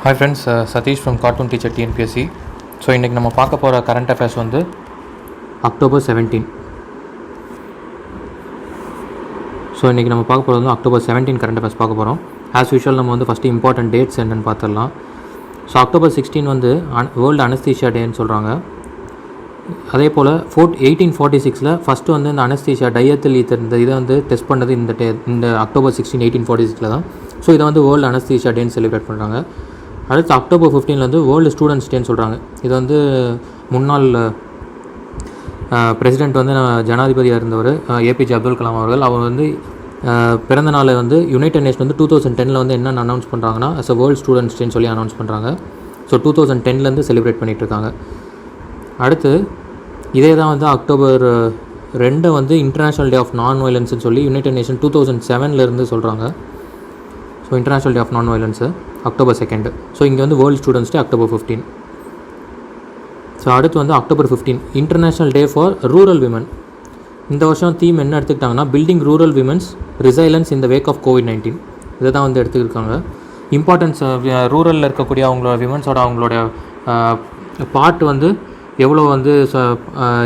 Hi friends, Satish from Cartoon Teacher TNPSC. So இன்றைக்கி நம்ம பார்க்க போகிற கரண்ட் அஃபேர்ஸ் வந்து October 17. ஸோ இன்றைக்கி நம்ம பார்க்க போகிறது வந்து October 17 கரண்ட் அஃபேர்ஸ் பார்க்க போகிறோம். ஆஸ் யூஷுவல் நம்ம வந்து ஃபஸ்ட்டு இம்பார்ட்டன்ட் டேட்ஸ் என்னென்னு பார்த்துடலாம். ஸோ October 16 வந்து வேர்ல்டு அனஸ்தீஷியா டேன்னு சொல்கிறாங்க. அதே போல் 1846 ஃபஸ்ட்டு வந்து இந்த அனஸ்தீஷியா டையத்தில் ஈத்தர் இந்த இதை வந்து டெஸ்ட் பண்ணது இந்த October 16, 1846 தான். ஸோ இதை வந்து வேர்ல்டு அனஸ்தீஷியா டேன்னு செலிப்ரேட் பண்ணுறாங்க. அடுத்து October 15 வந்து வேர்ல்டு ஸ்டூடெண்ட்ஸ் டேன்னு சொல்கிறாங்க. இது வந்து முன்னாள் பிரசிடெண்ட் வந்து ஜனாதிபதியாக இருந்தவர் ஏபிஜே அப்துல் கலாம் அவர்கள். அவர் வந்து பிறந்த நாளை வந்து யுனைடெட் நேஷன் வந்து 2010 வந்து என்னென்னு அனௌன்ஸ் பண்ணுறாங்கன்னா அஸ் அ வேர்ல்டு ஸ்டூடெண்ட்ஸ் டேன்னு சொல்லி அனௌன்ஸ் பண்ணுறாங்க. ஸோ 2010 செலிப்ரேட் பண்ணிகிட்ருக்காங்க. அடுத்து இதே தான் வந்து October 2 வந்து இன்டர்நேஷ்னல் டே ஆஃப் நான் வயலன்ஸ்னு சொல்லி யுனைடெட் நேஷன் 2007 சொல்கிறாங்க. So international day of non violence October 2. So இங்கே வந்து world students day October 15. So அடுத்து வந்து October 15 international day for rural women. இந்த வருஷம் தீம் என்ன எடுத்துக்கிட்டாங்கன்னா building rural women's resilience in the wake of COVID-19. இதை தான் வந்து எடுத்துக்கிருக்காங்க. இம்பார்ட்டன்ஸ் ரூரலில் இருக்கக்கூடிய அவங்களோட விமன்ஸோட அவங்களோட பார்ட் வந்து எவ்வளோ வந்து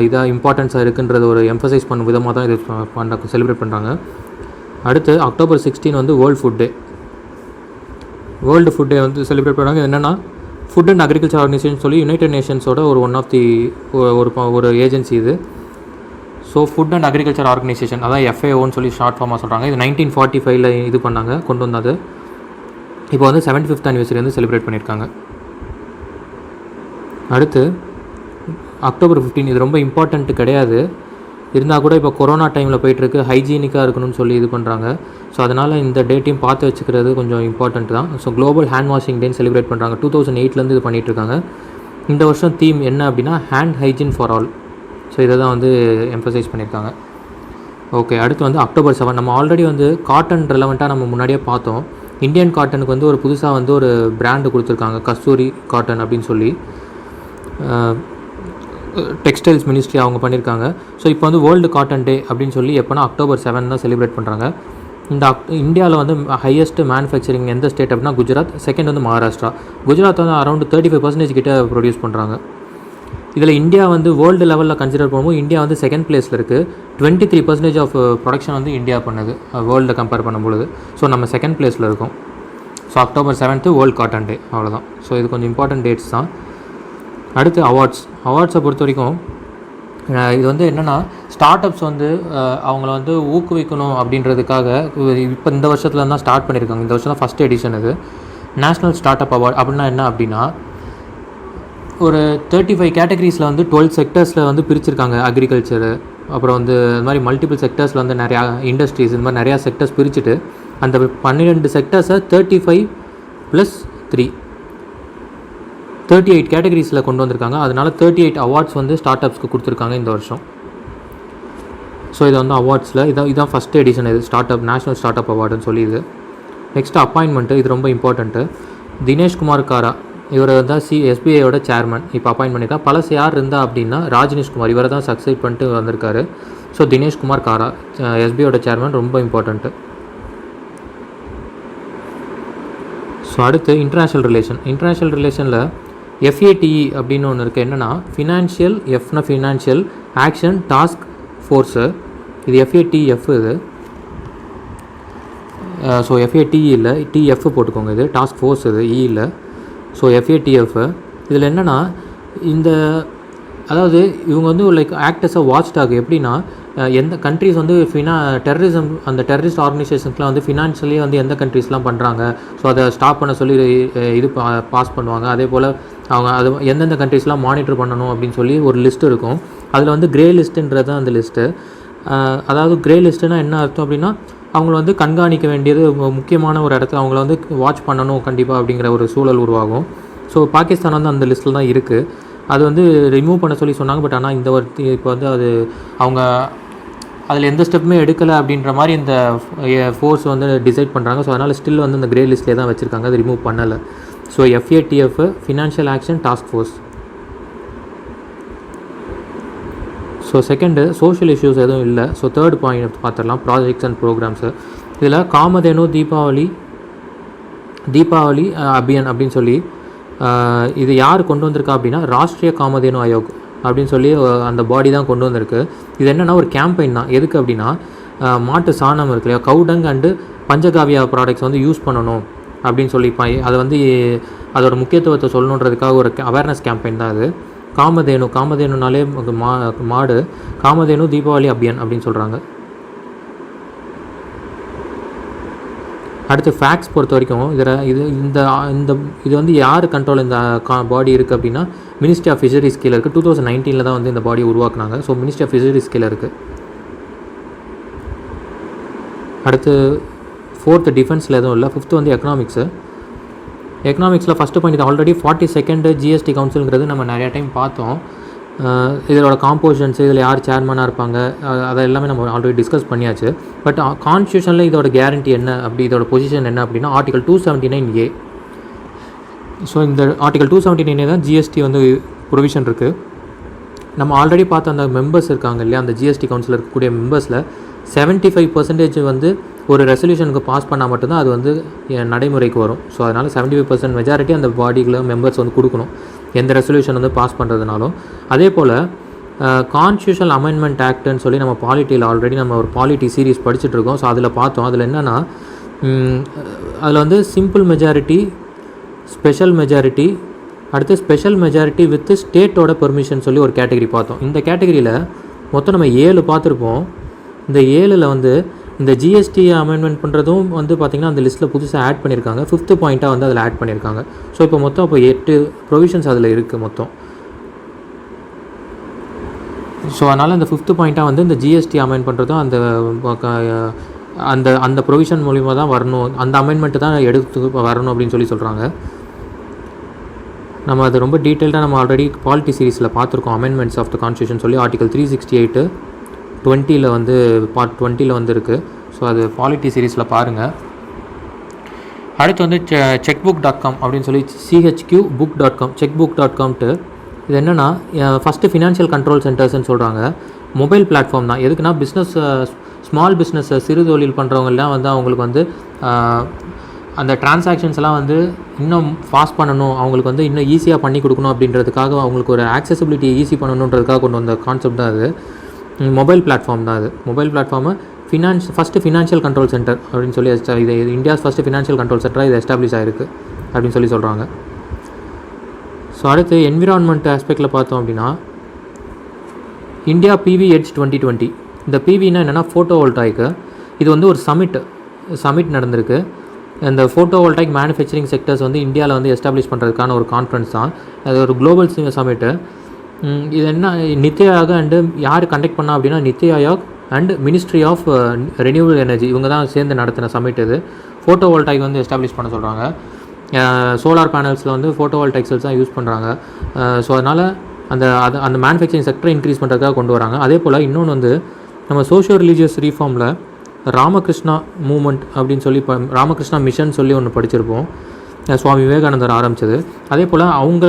இதாக இம்பார்ட்டன்ஸாக இருக்குன்றது ஒரு எம்ஃபசைஸ் பண்ணும் விதமாக தான் இது செலிப்ரேட் பண்ணுறாங்க. அடுத்து October 16 வந்து world food day. World food day வந்து செலிப்ரேட் பண்ணுறாங்க. என்னென்னா ஃபுட் அண்ட் அக்ரிகல்ச்சர் ஆர்கனைசேஷன் சொல்லி யுனைடெட் நேஷன்ஸோட ஒன் ஆஃப் தி ஒரு ஏஜென்சி இது. So food and agriculture organisation அதான் FAOன்னு சொல்லி ஷார்ட் ஃபார்மாக சொல்கிறாங்க. இது 1945 இது பண்ணாங்க, கொண்டு வந்தது. இப்போ வந்து 75th anniversary வந்து செலிப்ரேட் பண்ணியிருக்காங்க. அடுத்து October 15 இது ரொம்ப இம்பார்ட்டண்ட்டு கிடையாது, இருந்தால் கூட இப்போ கொரோனா டைமில் போய்ட்டுருக்கு, ஹைஜீனிக்காக இருக்கணும்னு சொல்லி இது பண்ணுறாங்க. ஸோ அதனால் இந்த டேட்டையும் பார்த்து வச்சுக்கிறது கொஞ்சம் இம்பார்ட்டண்ட் தான். ஸோ குளோபல் ஹேண்ட் வாஷிங் டேன்னு செலிப்ரேட் பண்ணுறாங்க. 2008 இது பண்ணிகிட்ருக்காங்க. இந்த வருஷம் தீம் என்ன அப்படின்னா hand hygiene for all. So இதை தான் வந்து எம்ஃபசைஸ் பண்ணியிருக்காங்க. ஓகே, அடுத்து வந்து October 7 நம்ம ஆல்ரெடி வந்து காட்டன் ரெலவெண்ட்டாக நம்ம முன்னாடியே பார்த்தோம். இந்தியன் காட்டனுக்கு வந்து ஒரு புதுசாக வந்து ஒரு பிராண்டு கொடுத்துருக்காங்க, கஸ்தூரி காட்டன் அப்படின்னு சொல்லி. டெக்ஸ்டைல்ஸ் மினிஸ்ட்ரி அவங்க பண்ணியிருக்காங்க. ஸோ இப்போ வந்து வேர்ல்டு காட்டன் டே அப்படின்னு சொல்லி எப்போனா October 7 தான் செலிப்ரேட் பண்ணுறாங்க. இந்த இந்தியாவில் வந்து ஹையஸ்ட் மேனுஃபேக்சரிங் எந்த ஸ்டேட் அப்படின்னா குஜராத், செகண்ட் வந்து மகாராஷ்டிரா. குஜராத் வந்து அரௌண்ட் 35% கிட்ட ப்ரொடியூஸ் பண்ணுறாங்க. இதில் இந்தியா வந்து வேர்ல்டு லெவலில் கன்சிடர் பண்ணும்போது இந்தியா வந்து செகண்ட் பிளேஸில் இருக்குது. 23% ஆஃப் ப்ரொடக்ஷன் வந்து இந்தியா பண்ணுது வேர்ல்டு கம்பேர் பண்ணும்பொழுது. ஸோ நம்ம செகண்ட் பிளேஸில் இருக்கோம். ஸோ October 7 வேர்ல்டு காட்டன் டே, அவ்வளோதான். ஸோ இது கொஞ்சம் இம்பார்ட்டன்ட் டேட்ஸ் தான். அடுத்து அவார்ட்ஸை பொறுத்த வரைக்கும் இது வந்து என்னென்னா ஸ்டார்ட் அப்ஸ் வந்து அவங்கள வந்து ஊக்குவிக்கணும் அப்படின்றதுக்காக இப்போ இந்த வருஷத்தில் தான் ஸ்டார்ட் பண்ணியிருக்காங்க. இந்த வருஷம் தான் ஃபஸ்ட் எடிஷன். இது நேஷ்னல் ஸ்டார்ட் அப் அவார்ட் அப்படின்னா என்ன அப்படின்னா ஒரு 35 கேட்டகரிஸில் வந்து 12 செக்டர்ஸில் வந்து பிரிச்சிருக்காங்க. அக்ரிகல்ச்சரு, அப்புறம் வந்து இது மாதிரி மல்டிபிள் செக்டர்ஸில் வந்து நிறையா இண்டஸ்ட்ரீஸ், இந்த மாதிரி நிறையா செக்டர்ஸ் பிரிச்சுட்டு அந்த 12 செக்டர்ஸை 35+3 38 கேட்டகரிஸில் கொண்டு வந்திருக்காங்க. அதனால் 38 அவார்ட்ஸ் வந்து ஸ்டார்ட் அப்ஸ்க்கு கொடுத்துருக்காங்க இந்த வருஷம். ஸோ இதை வந்து அவார்ட்ஸில் இதான் ஃபஸ்ட் எடிஷன். இது start up national start up அவார்டுன்னு சொல்லி இது. நெக்ஸ்ட் அப்பாயின்மெண்ட்டு, இது ரொம்ப இம்பார்ட்டண்ட்டு. தினேஷ் குமார் காரா இவர் தான் SBIயோட சேர்மன் இப்போ அப்பாயின்ட் பண்ணியிருக்காங்க. பழசு யார் இருந்தா அப்படின்னா ராஜ்நேஷ் குமார், இவரை தான் சக்சீட் பண்ணிட்டு வந்திருக்காரு. ஸோ தினேஷ் குமார் காரா SBIயோட சேர்மன், ரொம்ப இம்பார்ட்டண்ட்டு. ஸோ அடுத்து இன்டர்நேஷ்னல் ரிலேஷனில் FATE அப்படின்னு ஒன்று இருக்குது. என்னென்னா ஃபினான்ஷியல் ஆக்ஷன் டாஸ்க் ஃபோர்ஸு. இது FATF இது. ஸோ FATE இல்லை, TF போட்டுக்கோங்க. இது டாஸ்க் ஃபோர்ஸ், இது E இல்லை. ஸோ FATF இதில் என்னென்னா அதாவது இவங்க வந்து லைக் ஆக்டர்ஸ் வாட்ச் டாக். எப்படின்னா எந்த கண்ட்ரிஸ் வந்து டெரரிசம் அந்த டெரரிஸ்ட் ஆர்கனைசேஷன்ஸ்லாம் வந்து ஃபினான்ஷியலி வந்து எந்த கண்ட்ரிஸ்லாம் பண்ணுறாங்க, ஸோ அதை ஸ்டாப் பண்ண சொல்லி இது பாஸ் பண்ணுவாங்க. அதே போல் அவங்க அது எந்தெந்த கண்ட்ரிஸ்லாம் மானிட்டர் பண்ணணும் அப்படின்னு சொல்லி ஒரு லிஸ்ட் இருக்கும். அதில் வந்து கிரே லிஸ்ட்டுன்றது தான் அந்த லிஸ்ட்டு. அதாவது கிரே லிஸ்ட்டுனா என்ன அர்த்தம் அப்படின்னா அவங்கள வந்து கண்காணிக்க வேண்டியது முக்கியமான ஒரு இடத்துல அவங்கள வந்து வாட்ச் பண்ணணும் கண்டிப்பாக அப்படிங்கிற ஒரு சூழல் உருவாகும். ஸோ பாகிஸ்தான் வந்து அந்த லிஸ்ட்டில் தான் இருக்குது. அது வந்து ரிமூவ் பண்ண சொல்லி சொன்னாங்க. பட் ஆனால் இந்த இப்போ வந்து அது அவங்க அதில் எந்த ஸ்டெப்புமே எடுக்கலை அப்படின்ற மாதிரி இந்த ஃபோர்ஸ் வந்து டிசைட் பண்ணுறாங்க. ஸோ அதனால் ஸ்டில் வந்து அந்த கிரே லிஸ்ட்லேயே தான் வச்சுருக்காங்க, அது ரிமூவ் பண்ணலை. So FATF financial action task force. So second social issues எதுவும் இல்லை. ஸோ தேர்ட் பாயிண்ட் பார்த்துடலாம், ப்ராஜெக்ட்ஸ் அண்ட் ப்ரோக்ராம்ஸு. இதில் காமதேனு தீபாவளி தீபாவளி அபியான் அப்படின்னு சொல்லி இது யார் கொண்டு வந்திருக்கா அப்படின்னா ராஷ்ட்ரிய காமதேனு ஆயோக் அப்படின்னு சொல்லி அந்த பாடி தான் கொண்டு வந்திருக்கு. இது என்னென்னா ஒரு கேம்பெயின் தான். எதுக்கு அப்படின்னா மாட்டு சாணம் இருக்கு இல்லையா, கவுடங் அண்டு பஞ்சகாவியா ப்ராடக்ட்ஸ் வந்து யூஸ் பண்ணணும் அப்படின்னு சொல்லி அதை வந்து அதோட முக்கியத்துவத்தை சொல்லணுன்றதுக்காக ஒரு அவேர்னஸ் கேம்பெயின் தான் அது. காமதேனுனாலே மாடு, காமதேனு தீபாவளி அபியான் அப்படின்னு சொல்கிறாங்க. அடுத்து ஃபேக்ட்ஸ் பொறுத்த வரைக்கும் இது வந்து யார் கண்ட்ரோல் இந்த பாடி இருக்குது அப்படின்னா மினிஸ்ட்ரி ஆஃப் ஃபிஷரிஸ் கீழே இருக்குது. 2019 தான் வந்து இந்த பாடியை உருவாக்குனாங்க. ஸோ மினிஸ்ட்ரி ஆஃப் ஃபிஷரிஸ் கீழே இருக்குது. அடுத்து 4th டிஃபென்ஸில் எதுவும் இல்லை. 5th வந்து எக்கனாமிக்ஸில் ஃபஸ்ட்டு பாயிண்ட் இது ஆல்ரெடி 42nd ஜிஎஸ்டி கவுன்சிலுங்கிறது நம்ம நிறையா டைம் பார்த்தோம். இதோட காம்போசிஷன்ஸ், இதில் யார் சேர்மனாக இருப்பாங்க, அதை எல்லாமே நம்ம ஆல்ரெடி டிஸ்கஸ் பண்ணியாச்சு. பட் கான்ஸ்டியூஷனில் இதோட கேரண்டி என்ன இதோட பொசிஷன் என்ன அப்படின்னா ஆர்டிகல் 279A. ஸோ இந்த ஆர்டிகல் 279A தான் ஜிஎஸ்டி வந்து ப்ரொவிஷன் இருக்குது. நம்ம ஆல்ரெடி பார்த்த அந்த மெம்பர்ஸ் இருக்காங்க இல்லையா, அந்த ஜிஎஸ்டி கவுன்சிலில் இருக்கக்கூடிய மெம்பர்ஸில் 75% வந்து ஒரு ரெசல்யூஷனுக்கு பாஸ் பண்ணால் மட்டும்தான் அது வந்து நடைமுறைக்கு வரும். ஸோ அதனால் 75% மெஜாரிட்டி அந்த பாடிக்குள்ள மெம்பர்ஸ் வந்து கொடுக்கணும் எந்த ரெசல்யூஷன் வந்து பாஸ் பண்ணுறதுனாலும். அதே போல் கான்ஸ்டியூஷனல் அமெண்ட்மெண்ட் ஆக்ட்னு சொல்லி நம்ம பாலிட்டியில் ஆல்ரெடி நம்ம ஒரு பாலிட்டி சீரீஸ் படிச்சுட்ருக்கோம். ஸோ அதில் பார்த்தோம். அதில் என்னென்னா அதில் வந்து சிம்பிள் மெஜாரிட்டி, ஸ்பெஷல் மெஜாரிட்டி, அடுத்து ஸ்பெஷல் மெஜாரிட்டி வித் ஸ்டேட்டோட பெர்மிஷன் சொல்லி ஒரு கேட்டகரி பார்த்தோம். இந்த கேட்டகரியில் மொத்தம் நம்ம 7 பார்த்துருப்போம். இந்த 7ல் வந்து இந்த ஜிஎஸ்டி அமெண்ட்மெண்ட் பண்ணுறதும் வந்து பார்த்திங்கன்னா அந்த லிஸ்ட்டில் புதுசாக ஆட் பண்ணியிருக்காங்க. 5th பாயிண்ட்டாக வந்து அதில் ஆட் பண்ணியிருக்காங்க. ஸோ இப்போ மொத்தம் 8 ப்ரொவிஷன்ஸ் அதில் இருக்குது மொத்தம். ஸோ அதனால் இந்த 5th பாயிண்ட்டாக வந்து இந்த ஜிஎஸ்டி அமெண்ட் பண்ணுறதும் அந்த அந்த ப்ரொவிஷன் மூலிமா தான் வரணும், அந்த அமெண்ட்மெண்ட்டு தான் எடுத்து வரணும் அப்படின்னு சொல்லி சொல்கிறாங்க. நம்ம அது ரொம்ப டீட்டெயில்டாக நம்ம ஆல்ரெடி பாலிட்டி சீரீஸில் பார்த்துருக்கோம். அமெண்ட்மெண்ட்ஸ் ஆஃப் த கான்ஸ்டியூஷன் சொல்லி ஆர்டிகல் 368 20 வந்து பார்ட் 20 வந்து இருக்குது. ஸோ அது பாலிட்டி சீரீஸில் பாருங்கள். அடுத்து வந்து checkbook.com அப்படின்னு சொல்லி chqbook.com checkbook.com இது என்னென்னா ஃபஸ்ட்டு ஃபினான்ஷியல் கண்ட்ரோல் சென்டர்ஸ்ன்னு சொல்கிறாங்க. மொபைல் பிளாட்ஃபார்ம் தான். எதுக்குன்னா ஸ்மால் பிஸ்னஸ் சிறு தொழில் பண்ணுறவங்கலாம் வந்து அவங்களுக்கு வந்து அந்த டிரான்சாக்ஷன்ஸ்லாம் வந்து இன்னும் ஃபாஸ்ட் பண்ணணும், அவங்களுக்கு வந்து இன்னும் ஈஸியாக பண்ணி கொடுக்கணும் அப்படின்றதுக்காக அவங்களுக்கு ஒரு ஆக்சசிபிலிட்டி ஈஸி பண்ணணுன்றதுக்காக கொண்டு வந்த கான்செப்ட் தான் அது. மொபைல் பிளாட்ஃபார்ம் தான் அது. Mobile platform first financial control centre அப்படின்னு சொல்லி இது இந்தியாஸ் ஃபஸ்ட்டு ஃபினான்ஷியல் கண்ட்ரோல் சென்டராக இது எஸ்டாப்ளிஷ் ஆகிருக்கு அப்படின்னு சொல்லி சொல்கிறாங்க. ஸோ அடுத்து என்விரான்மெண்ட் ஆஸ்பெக்டில் பார்த்தோம் அப்படின்னா இந்தியா PV Edge 2020. இந்த PVனா என்னென்னா ஃபோட்டோ வோல்டாய்க்கு. இது வந்து ஒரு சமிட் நடந்திருக்கு. இந்த ஃபோட்டோ வோல்டாய்க் மேனுஃபேக்சரிங் செக்டர்ஸ் வந்து இந்தியாவில் வந்து எஸ்டாப்ளிஷ் பண்ணுறதுக்கான ஒரு கான்ஃபரன்ஸ் தான். அது ஒரு குளோபல் சமிட்டு. இது என்ன நித்தி ஆயோக் அண்டு யார் கண்டக்ட் பண்ணா அப்படின்னா NITI Aayog and ministry of renewal energy இவங்க தான் சேர்ந்து நடத்தின சமிட் இது. ஃபோட்டோ வோல்டாய்க் வந்து எஸ்டாப்ளிஷ் பண்ண சொல்கிறாங்க. சோலார் பேனல்ஸில் வந்து ஃபோட்டோ வோல்டாய்க் செல்ஸ் தான் யூஸ் பண்ணுறாங்க. ஸோ அதனால் அந்த மேனுஃபேக்சரிங் செக்டரை இன்க்ரீஸ் பண்ணுறதுக்காக கொண்டு வராங்க. அதே போல் இன்னொன்று வந்து நம்ம சோஷியோ ரிலீஜியஸ் ரீஃபார்மில் ராமகிருஷ்ணா மூமெண்ட் அப்படின்னு சொல்லி ராமகிருஷ்ணா மிஷன் சொல்லி ஒன்று படிச்சிருப்போம். சுவாமி விவேகானந்தர் ஆரம்பித்தது. அதே போல் அவங்க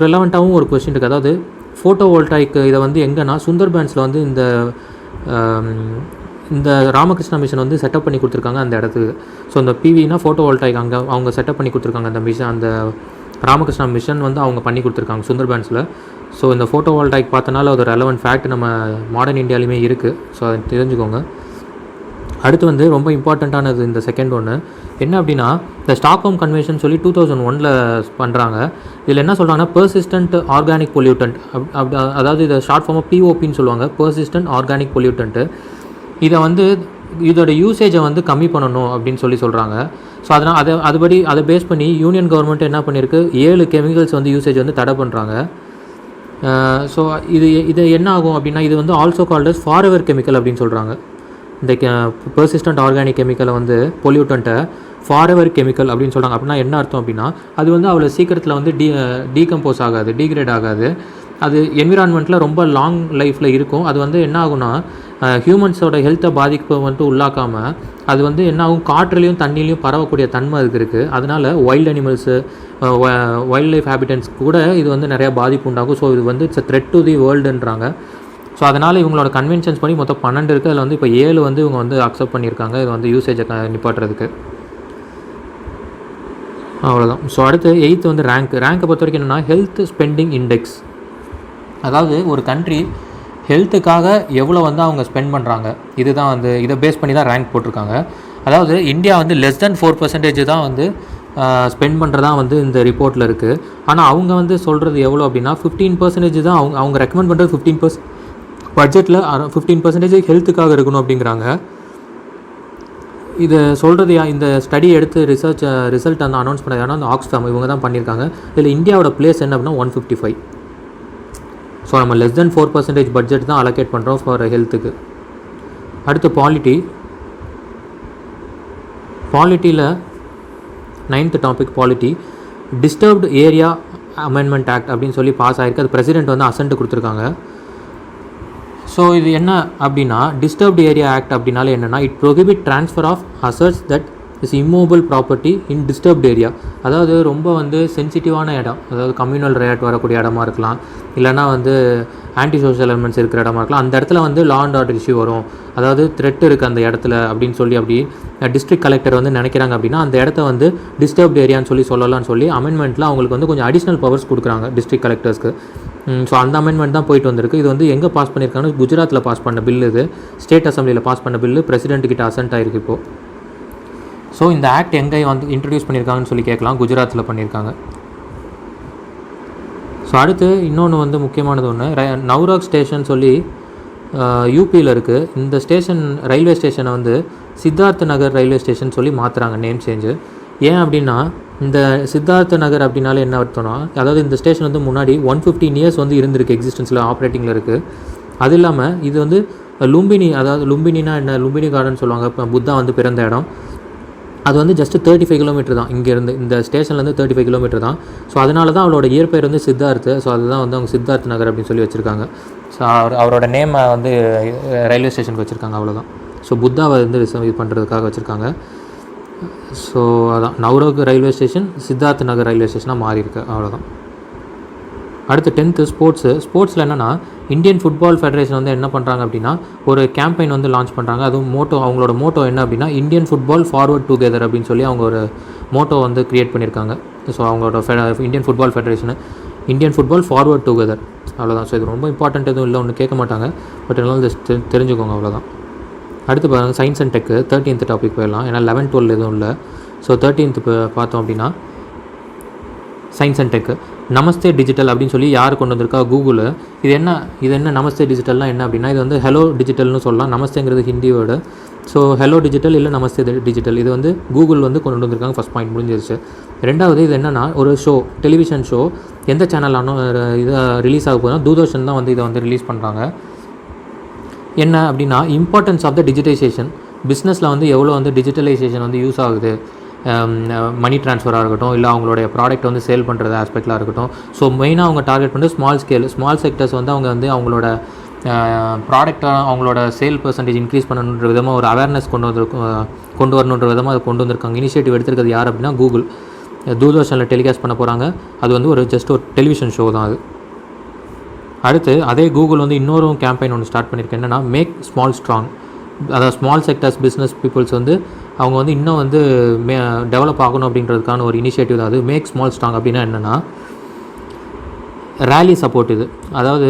ரெலவெண்ட்டாகவும் ஒரு கொஸ்டின் இருக்குது. அதாவது ஃபோட்டோ வோல்டாய்க்கு இதை வந்து எங்கன்னா சுந்தர்பன்ஸில் வந்து இந்த ராமகிருஷ்ணா மிஷன் வந்து செட்டப் பண்ணி கொடுத்துருக்காங்க அந்த இடத்துக்கு. ஸோ இந்த PVனா ஃபோட்டோ வோல்டாய்க் அங்கே அவங்க செட்டப் பண்ணி கொடுத்துருக்காங்க அந்த மிஷன். அந்த ராமகிருஷ்ணா மிஷன் வந்து அவங்க பண்ணி கொடுத்துருக்காங்க சுந்தர்பன்ஸில். ஸோ இந்த ஃபோட்டோ வோல்டாய்க் பார்த்தனால அது ரெலவெண்ட் ஃபேக்ட் நம்ம மாடர்ன் இந்தியாலையுமே இருக்குது. ஸோ அதை தெரிஞ்சுக்கோங்க. அடுத்து வந்து ரொம்ப இம்பார்ட்டண்ட்டானது இந்த செகண்ட் ஒன்று என்ன அப்படின்னா இந்த ஸ்டாக்ஹோம் கன்வென்ஷன் சொல்லி 2001 பண்ணுறாங்க. இதில் என்ன சொல்கிறாங்கன்னா பெர்சிஸ்டன்ட் ஆர்கானிக் பொல்யூட்டன்ட் அதாவது இதை ஷார்ட் ஃபார்மாக POPன்னு சொல்லுவாங்க, பெர்சிஸ்டன்ட் ஆர்கானிக் பொல்யூட்டன்ட்டு. இதை வந்து இதோட யூசேஜை வந்து கம்மி பண்ணணும் அப்படின்னு சொல்லி சொல்கிறாங்க. ஸோ அதனால் அதை பேஸ் பண்ணி யூனியன் கவர்மெண்ட் என்ன பண்ணியிருக்கு 7 கெமிக்கல்ஸ் வந்து யூசேஜ் வந்து தடை பண்ணுறாங்க. ஸோ இது என்ன ஆகும் அப்படின்னா இது வந்து also called as forever chemical அப்படின்னு சொல்கிறாங்க. இந்த பெர்சிஸ்டன்ட் ஆர்கானிக் கெமிக்கலை வந்து பொல்யூட்டண்ட்டை ஃபாரெவர் கெமிக்கல் அப்படின்னு சொல்கிறாங்க. அப்படின்னா என்ன அர்த்தம் அப்படின்னா அது வந்து அவ்வளோ சீக்கிரத்தில் வந்து டீகம்போஸ் ஆகாது, டீக்ரேட் ஆகாது. அது என்விரான்மெண்ட்டில் ரொம்ப லாங் லைஃப்பில் இருக்கும். அது வந்து என்ன ஆகும்னா ஹியூமன்ஸோட ஹெல்த்தை பாதிப்பு வந்துட்டு உள்ளாக்காமல் அது வந்து என்ன ஆகும் காற்றுலையும் தண்ணிலையும் பரவக்கூடிய தன்மை அதுக்கு இருக்குது. அதனால் wild animals wild life habitants கூட இது வந்து நிறையா பாதிப்பு உண்டாகும். ஸோ இது வந்து இட்ஸ் த்ரெட் டு தி வேர்ல்டுன்றாங்க. ஸோ அதனால் இவங்களோட கன்வென்ஷன்ஸ் பண்ணி மொத்தம் 12 இருக்குது. அதில் வந்து இப்போ 7 வந்து இவங்க வந்து அக்செப்ட் பண்ணியிருக்காங்க இது வந்து யூசேஜை நிப்பாட்டுறதுக்கு. அவ்வளோதான். ஸோ அடுத்து 8th வந்து ரேங்க்கை பொறுத்த வரைக்கும் என்னென்னா ஹெல்த் ஸ்பெண்டிங் இண்டெக்ஸ். அதாவது ஒரு கண்ட்ரி ஹெல்த்துக்காக எவ்வளோ வந்து அவங்க ஸ்பெண்ட் பண்ணுறாங்க, இதுதான் வந்து இதை பேஸ் பண்ணி தான் ரேங்க் போட்டிருக்காங்க. அதாவது இந்தியா வந்து less than 4% தான் வந்து ஸ்பெண்ட் பண்ணுறதா வந்து இந்த ரிப்போர்ட்டில் இருக்குது. ஆனால் அவங்க வந்து சொல்கிறது எவ்வளோ அப்படின்னா 15% தான் அவங்க ரெக்கமெண்ட் பண்ணுறது 15% பட்ஜெட்டில் 15% ஹெல்த்துக்காக இருக்கணும் அப்படிங்கிறாங்க. இதை சொல்கிறது இந்த ஸ்டடி எடுத்து ரிசல்ட் அந்த அனௌன்ஸ் பண்ணது ஏன்னா அந்த ஆக்ஸ்ஃபேம் இவங்க தான் பண்ணியிருக்காங்க. இதில் இந்தியாவோட பிளேஸ் என்ன அப்படின்னா 155. ஸோ நம்ம less than 4% பட்ஜெட் தான் அலோகேட் பண்ணுறோம் ஃபார் ஹெல்த்துக்கு. அடுத்து பாலிட்டியில் 9th topic polity. Disturbed area amendment act அப்படின்னு சொல்லி பாஸ் ஆகிருக்கு. அது பிரசிடென்ட் வந்து அசென்ட் கொடுத்துருக்காங்க. ஸோ இது என்ன அப்படின்னா டிஸ்டர்ப்டு ஏரியா ஆக்ட் அப்படின்னாலே என்னென்னா it prohibit transfer of assets that is immovable property in disturbed area. அதாவது ரொம்ப வந்து சென்சிட்டிவான இடம், அதாவது கம்யூனல் ரைட் வரக்கூடிய இடமா இருக்கலாம், இல்லைனா வந்து ஆன்டி சோஷியல் எலிமெண்ட்ஸ் இருக்கிற இடமா இருக்கலாம். அந்த இடத்துல வந்து லா அண்ட் ஆர்டர் இஷ்யூ வரும், அதாவது த்ரெட் இருக்குது அந்த இடத்துல அப்படின்னு சொல்லி அப்படி டிஸ்ட்ரிக்ட் கலெக்டர் வந்து நினைக்கிறாங்க அப்படின்னா அந்த இடத்த வந்து டிஸ்டர்ப்டு ஏரியான்னு சொல்லலாம்னு சொல்லி அமெண்ட்மெண்ட்டில் அவங்களுக்கு வந்து கொஞ்சம் அடிஷ்னல் பவர்ஸ் கொடுக்குறாங்க டிஸ்ட்ரிக்ட் கலெக்டர்ஸ்க்கு. ஸோ அந்த அமெண்ட்மெண்ட் தான் போயிட்டு வந்திருக்கு. இது வந்து எங்கே பாஸ் பண்ணியிருக்காங்கன்னா குஜராத்தில் பாஸ் பண்ண பில்லு, இது ஸ்டேட் அசம்பிளியில் பாஸ் பண்ண பில்லு பிரசிடென்ட் கிட்ட அசென்ட் ஆகிருக்கு இப்போது. ஸோ இந்த ஆக்ட் எங்கே வந்து இன்ட்ரடியூஸ் பண்ணியிருக்காங்கன்னு சொல்லி கேட்கலாம். குஜராத்தில் பண்ணியிருக்காங்க. ஸோ அடுத்து இன்னொன்று வந்து முக்கியமானது ஒன்று, நவ்ராக் ஸ்டேஷன் சொல்லி யூபியில் இருக்குது. இந்த ஸ்டேஷன் ரயில்வே ஸ்டேஷனை வந்து சித்தார்த் நகர் ரயில்வே ஸ்டேஷன் சொல்லி மாற்றுறாங்க நேம் சேஞ்சு. ஏன் அப்படின்னா இந்த சித்தார்த் நகர் அப்படின்னாலே என்ன அர்த்தம்னா, அதாவது இந்த ஸ்டேஷன் வந்து முன்னாடி 115 இயர்ஸ் வந்து இருந்திருக்கு, எக்ஸிஸ்டன்ஸில் ஆப்ரேட்டிங்கில் இருக்குது. அது இல்லாமல் இது வந்து லும்பினி, அதாவது லும்பினினா என்ன, லும்பினி கார்டன் சொல்லுவாங்க, இப்போ புத்தா வந்து பிறந்த இடம். அது வந்து ஜஸ்ட்டு 35 கிலோமீட்டர் தான் இங்கேருந்து, இந்த ஸ்டேஷன்லேருந்து 35 கிலோமீட்டர் தான். ஸோ அதனால தான் அவளோட இயற்பெயர் வந்து சித்தார்த்து. ஸோ அதுதான் வந்து அவங்க சித்தார்த் நகர் அப்படின்னு சொல்லி வச்சுருக்காங்க. ஸோ அவரோட நேமை வந்து ரயில்வே ஸ்டேஷனுக்கு வச்சுருக்காங்க, அவ்வளோதான். ஸோ புத்தாவை வந்து இது பண்ணுறதுக்காக வச்சுருக்காங்க. ஸோ அதான் நவ்ராக் ரயில்வே ஸ்டேஷன் சித்தார்த் நகர் ரயில்வே ஸ்டேஷனாக மாறி இருக்கு, அவ்வளோதான். அடுத்து 10th ஸ்போர்ட்ஸில் என்னென்னா இந்தியன் ஃபுட்பால் ஃபெடரேஷன் வந்து என்ன பண்ணுறாங்க அப்படின்னா ஒரு கேம்பெயின் வந்து லான்ச் பண்ணுறாங்க. அதுவும் அவங்களோட மோட்டோ என்ன அப்படின்னா இந்தியன் ஃபுட்பால் ஃபார்வர்ட் டுகெதர் அப்படின்னு சொல்லி அவங்க ஒரு மோட்டோ வந்து க்ரியேட் பண்ணியிருக்காங்க. ஸோ அவங்களோட Indian football federation Indian football forward together, அவ்வளோதான். ஸோ இது ரொம்ப இம்பார்ட்டன்ட் எதுவும் இல்லை, ஒன்று கேட்க மாட்டாங்க, பட் எல்லாம் தெரிஞ்சுக்கோங்க, அவ்வளோதான். அடுத்து பாருங்கள் science and tech 13th topic போயிடலாம், ஏன்னா 11, 12 எதுவும் இல்லை. ஸோ 13th பார்த்தோம் அப்படின்னா science and tech Namaste digital அப்படின்னு சொல்லி யார் கொண்டு வந்திருக்கா, கூகுள். இது என்ன நமஸ்தே டிஜிட்டல்லாம் என்ன அப்படின்னா இது வந்து ஹலோ டிஜிட்டல்னு சொல்லலாம். நமஸ்தேங்கிறது Hindi word. So hello digital இல்லை நமஸ்தே டிஜிட்டல், இது வந்து கூகுள் வந்து கொண்டு வந்திருக்காங்க. ஃபஸ்ட் பாயிண்ட் முடிஞ்சிருச்சு. ரெண்டாவது இது என்னென்னா ஒரு டெலிவிஷன் ஷோ எந்த சேனல் இதை ரிலீஸ் ஆக போதுன்னா தூர்தர்ஷன் தான் வந்து இதை வந்து ரிலீஸ் பண்ணுறாங்க. என்ன அப்படின்னா இம்பார்ட்டன்ஸ் ஆஃப் த டிஜிட்டைசேஷன், பிஸ்னஸில் வந்து எவ்வளோ வந்து டிஜிட்டலைசேஷன் வந்து யூஸ் ஆகுது, மணி ட்ரான்ஸ்ஃபராக இருக்கட்டும், இல்லை அவங்களுடைய ப்ராடக்ட் வந்து சேல் பண்ணுறது ஆஸ்பெக்டில் இருக்கட்டும். ஸோ மெயினாக அவங்க டார்கெட் பண்ணி ஸ்மால் செக்டர்ஸ் வந்து அவங்களோட ப்ராடக்டாக அவங்களோட சேல் பர்சன்டேஜ் இன்க்ரீஸ் பண்ணணுன்ற விதமாக ஒரு அவேர்னஸ் கொண்டு வரணுன்ற விதமாக அதை கொண்டு வந்திருக்காங்க. இனிஷியேட்டிவ் எடுத்திருக்கிறது யார் அப்படின்னா கூகுள். தூர்தர்ஷனில் டெலிகாஸ்ட் பண்ண போகிறாங்க. அது வந்து ஒரு டெலிவிஷன் ஷோ தான் அது. அடுத்து அதே கூகுள் வந்து இன்னொரு கேம்பெயின் ஒன்று ஸ்டார்ட் பண்ணியிருக்கேன், என்னென்னா மேக் ஸ்மால் ஸ்ட்ராங். அதாவது ஸ்மால் செக்டர்ஸ் பிஸ்னஸ் பீப்புள்ஸ் வந்து அவங்க வந்து இன்னும் வந்து டெவலப் ஆகணும் அப்படின்றதுக்கான ஒரு இனிஷியேட்டிவ் தான் அது. மேக் ஸ்மால் ஸ்ட்ராங் அப்படின்னா என்னென்னா ரேலி சப்போர்ட். இது அதாவது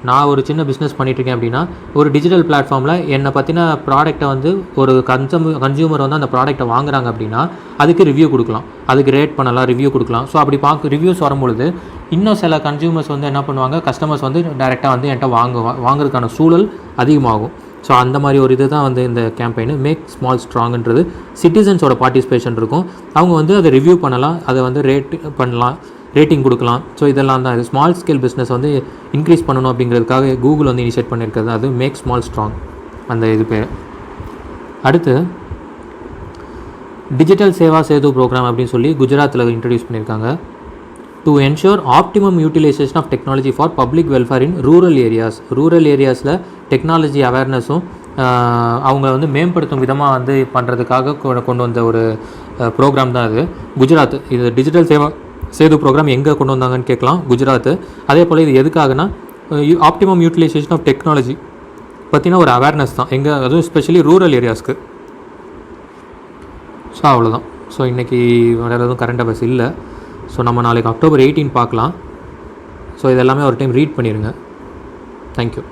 நான் ஒரு சின்ன பிஸ்னஸ் பண்ணிகிட்ருக்கேன் அப்படின்னா ஒரு டிஜிட்டல் பிளாட்ஃபார்மில் என்னை பற்றின ப்ராடக்ட்டை வந்து ஒரு கன்சியூமர் வந்து அந்த ப்ராடக்ட்டை வாங்குறாங்க அப்படின்னா அதுக்கு ரிவ்யூ கொடுக்கலாம், அதுக்கு ரேட் பண்ணலாம், ரிவ்யூ கொடுக்கலாம். ஸோ அப்படி ரிவ்யூஸ் வரும்பொழுது இன்னும் சில கன்சியூமர்ஸ் வந்து என்ன பண்ணுவாங்க, கஸ்டமர்ஸ் வந்து டைரெக்டாக வந்து என்கிட்ட வாங்குறதுக்கான சூழல் அதிகமாகும். ஸோ அந்த மாதிரி ஒரு இது தான் வந்து இந்த கேம்பெயின் மேக் ஸ்மால் ஸ்ட்ராங்ன்றது. சிட்டிசன்ஸோட பார்ட்டிசிபேஷன் இருக்கும், அவங்க வந்து அதை ரிவ்யூ பண்ணலாம், அதை வந்து ரேட்டிங் கொடுக்கலாம். ஸோ இதெல்லாம் தான் இது ஸ்மால் ஸ்கேல் பிஸ்னஸ் வந்து இன்க்ரீஸ் பண்ணணும் அப்படிங்கிறதுக்காக கூகுள் வந்து இனிஷியேட் பண்ணியிருக்கிறது, அது மேக் ஸ்மால் ஸ்ட்ராங் அந்த இது பேர். அடுத்து டிஜிட்டல் சேவா சேது ப்ரோக்ராம் அப்படின்னு சொல்லி குஜராத்தில் இன்ட்ரடியூஸ் பண்ணியிருக்காங்க. To ensure optimum utilisation of technology for public welfare in rural ஏரியாஸில் டெக்னாலஜி அவேர்னஸும் அவங்க வந்து மேம்படுத்தும் விதமாக வந்து பண்ணுறதுக்காக கொண்டு வந்த ஒரு ப்ரோக்ராம் தான் இது. குஜராத் இது டிஜிட்டல் சேது ப்ரோக்ராம் எங்கே கொண்டு வந்தாங்கன்னு கேட்கலாம், குஜராத். அதே போல் இது எதுக்காகனா ஆப்டிமம் யூட்டிலைசேஷன் ஆஃப் டெக்னாலஜி பற்றின ஒரு அவேர்னஸ் தான், அதுவும் ஸ்பெஷலி ரூரல் ஏரியாஸ்க்கு. ஸோ அவ்வளோதான். ஸோ இன்றைக்கி வேறு எதுவும் கரண்ட் அஃபேர்ஸ் இல்லை. ஸோ நம்ம நாளைக்கு October 18 பார்க்கலாம். ஸோ இதெல்லாமே ஒரு டைம் ரீட் பண்ணிடுங்க. தேங்க்யூ.